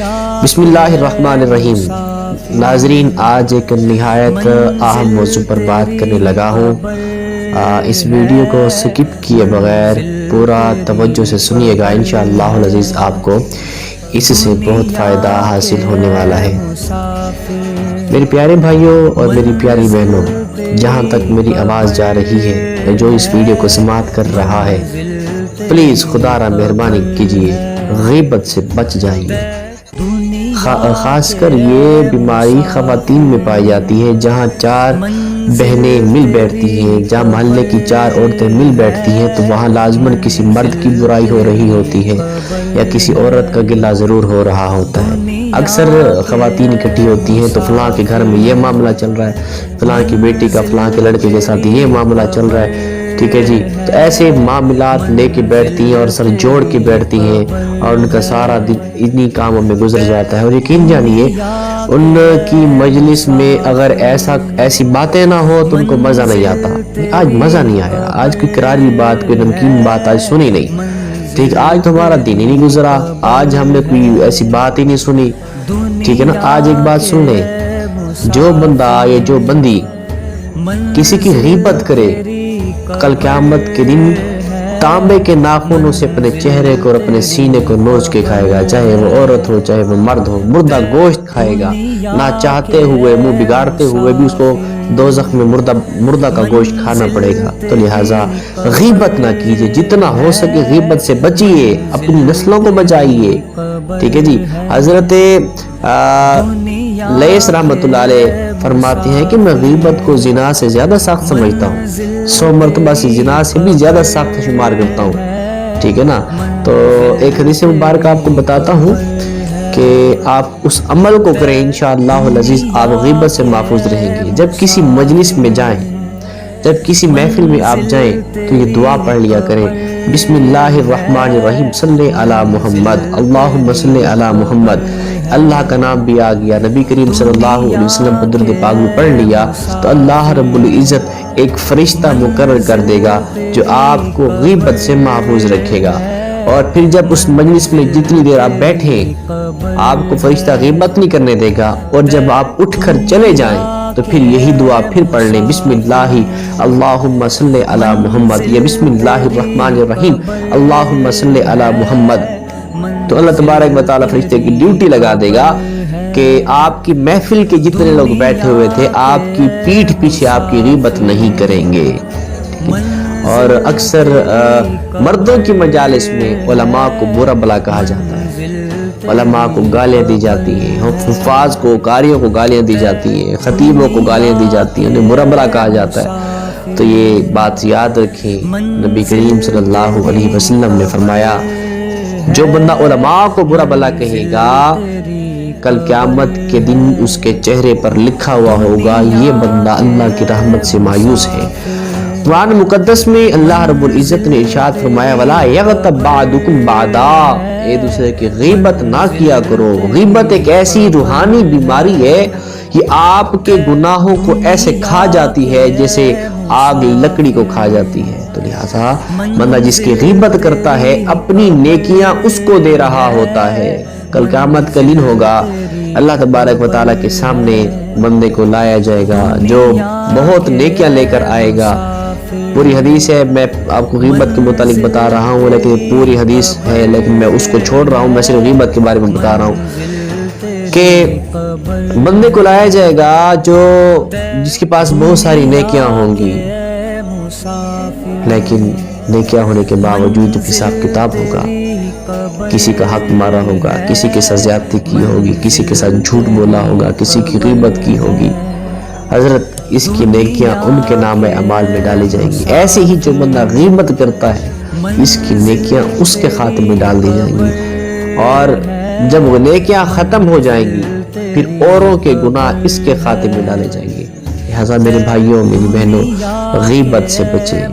بسم اللہ الرحمن الرحیم۔ ناظرین، آج ایک نہایت اہم موضوع پر بات کرنے لگا ہوں۔ اس ویڈیو کو سکپ کیے بغیر پورا توجہ سے سنیے گا، انشاءاللہ العزیز آپ کو اس سے بہت فائدہ حاصل ہونے والا ہے۔ میرے پیارے بھائیوں اور میری پیاری بہنوں، جہاں تک میری آواز جا رہی ہے، جو اس ویڈیو کو سماعت کر رہا ہے، پلیز خدا را مہربانی کیجئے، غیبت سے بچ جائیے۔ خاص کر یہ بیماری خواتین میں پائی جاتی ہے، جہاں چار بہنیں مل بیٹھتی ہیں، جہاں محلے کی چار عورتیں مل بیٹھتی ہیں، تو وہاں لازماً کسی مرد کی برائی ہو رہی ہوتی ہے یا کسی عورت کا گلہ ضرور ہو رہا ہوتا ہے۔ اکثر خواتین اکٹھی ہوتی ہیں تو فلاں کے گھر میں یہ معاملہ چل رہا ہے، فلاں کی بیٹی کا فلاں کے لڑکے کے ساتھ یہ معاملہ چل رہا ہے، ٹھیک ہے جی۔ تو ایسے معاملات لے کے بیٹھتی ہیں اور سر جوڑ کے بیٹھتی ہیں، اور ان کا سارا دن اتنی کاموں میں گزر جاتا ہے۔ اور یقین جانیے، ان کی مجلس میں اگر ایسی باتیں نہ ہو تو ان کو مزہ نہیں آتا۔ آج مزہ نہیں آیا، آج کوئی کراری بات، کوئی نمکین بات آج سنی نہیں، ٹھیک، آج تو ہمارا دن ہی نہیں گزرا، آج ہم نے کوئی ایسی بات ہی نہیں سنی، ٹھیک ہے نا۔ آج ایک بات سن لیں، جو بندہ یا جو بندی کسی کی غیبت کرے، کل قیامت کے دن تانبے کے ناخنوں سے اپنے چہرے کو اور اپنے سینے کو نوچ کے کھائے گا، چاہے وہ عورت ہو چاہے وہ مرد ہو، مردہ گوشت کھائے گا، نہ چاہتے ہوئے، منہ بگاڑتے ہوئے بھی اس کو دوزخ میں مردہ کا گوشت کھانا پڑے گا۔ تو لہٰذا غیبت نہ کیجئے، جتنا ہو سکے غیبت سے بچیے، اپنی نسلوں کو بچائیے، ٹھیک ہے جی۔ حضرت لیث رحمۃ اللہ علیہ فرماتے ہیں کہ میں غیبت کو زنا سے زیادہ سخت سمجھتا ہوں، 100 مرتبہ سے زنا سے بھی زیادہ سخت شمار کرتا ہوں، ٹھیک ہے نا۔ تو ایک حدیث مبارکہ آپ کو بتاتا ہوں کہ آپ اس عمل کو کریں، انشاءاللہ العزیز آپ غیبت سے محفوظ رہیں گے۔ جب کسی مجلس میں جائیں، جب کسی محفل میں آپ جائیں تو یہ دعا پڑھ لیا کریں، بسم اللہ الرحمن الرحیم، صلی علی محمد، اللہم صلی علی محمد۔ اللہ کا نام بھی آ گیا، نبی کریم صلی اللہ علیہ وسلم پر درود پاک بھی پڑھ لیا، تو اللہ رب العزت ایک فرشتہ مقرر کر دے گا جو آپ کو غیبت سے محفوظ رکھے گا۔ اور پھر جب اس مجلس میں جتنی دیر آپ بیٹھیں، آپ کو فرشتہ غیبت نہیں کرنے دے گا، اور جب آپ اٹھ کر چلے جائیں تو پھر یہی دعا پھر پڑھ لیں، بسم اللہ اللہم صلی علی محمد، یا بسم اللہ الرحمن الرحیم اللہم صلی علی محمد۔ تو اللہ تبارک و تعالیٰ فرشتے کی ڈیوٹی لگا دے گا کہ آپ کی محفل کے جتنے لوگ بیٹھے ہوئے تھے، آپ کی پیٹھ پیچھے آپ کی غیبت نہیں کریں گے۔ اور اکثر مردوں کی مجالس میں علماء کو برا بلا کہا جاتا ہے، علماء کو گالیاں دی جاتی ہیں، حفاظ کو، قاریوں کو گالیاں دی جاتی ہیں، خطیبوں کو گالیاں دی جاتی ہیں، انہیں برا بلا کہا جاتا ہے۔ تو یہ بات یاد رکھیں، نبی کریم صلی اللہ علیہ وسلم نے فرمایا، جو بندہ علماء کو برا بلا کہے گا، کل قیامت کے دن اس کے چہرے پر لکھا ہوا ہوگا، یہ بندہ اللہ کی رحمت سے مایوس ہے۔ قرآن مقدس میں اللہ رب العزت نے ارشاد فرمایا، وَلَا يَغْتَبْ بَعْضُكُمْ بَعْضًا، ایک دوسرے کی غیبت نہ کیا کرو۔ غیبت ایک ایسی روحانی بیماری ہے، یہ آپ کے گناہوں کو ایسے کھا جاتی ہے جیسے آگ لکڑی کو کھا جاتی ہے۔ تو لہٰذا بندہ جس کی غیبت کرتا ہے، اپنی نیکیاں اس کو دے رہا ہوتا ہے۔ کل قیامت کا دن ہوگا، اللہ تبارک و تعالیٰ کے سامنے بندے کو لایا جائے گا جو بہت نیکیاں لے کر آئے گا۔ پوری حدیث ہے، میں آپ کو غیبت کے متعلق بتا رہا ہوں، لیکن پوری حدیث ہے، لیکن میں اس کو چھوڑ رہا ہوں، میں صرف غیبت کے بارے میں بتا رہا ہوں کہ بندے کو لایا جائے گا جس کے پاس بہت ساری نیکیاں ہوں گی، لیکن نیکیاں ہونے کے باوجود جب حساب کتاب ہوگا، کسی کا حق مارا ہوگا، کسی کے ساتھ زیادتی کی ہوگی، کسی کے ساتھ جھوٹ بولا ہوگا، کسی کی غیبت کی ہوگی، حضرت اس کی نیکیاں ان کے نام اعمال میں ڈالی جائیں گی۔ ایسے ہی جو بندہ غیبت کرتا ہے، اس کی نیکیاں اس کے خاتمے میں ڈال دی جائیں گی، اور جب وہ نیکیاں ختم ہو جائیں گی، پھر اوروں کے گناہ اس کے خاتمے میں ڈالے جائیں گے۔ لہٰذا میرے بھائیوں، میری بہنوں، غیبت سے بچیں۔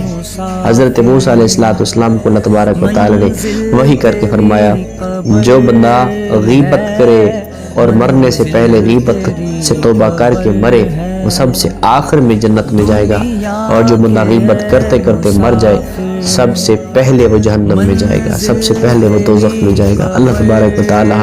حضرت موسیٰ علیہ السلام کو اللہ تبارک و تعالیٰ نے وحی کر کے فرمایا، جو بندہ غیبت کرے اور مرنے سے پہلے غیبت سے توبہ کر کے مرے، وہ سب سے آخر میں جنت میں جائے گا، اور جو بندہ غیبت کرتے کرتے مر جائے، سب سے پہلے وہ جہنم میں جائے گا، سب سے پہلے وہ دوزخ میں جائے گا۔ اللہ تبارک و تعالیٰ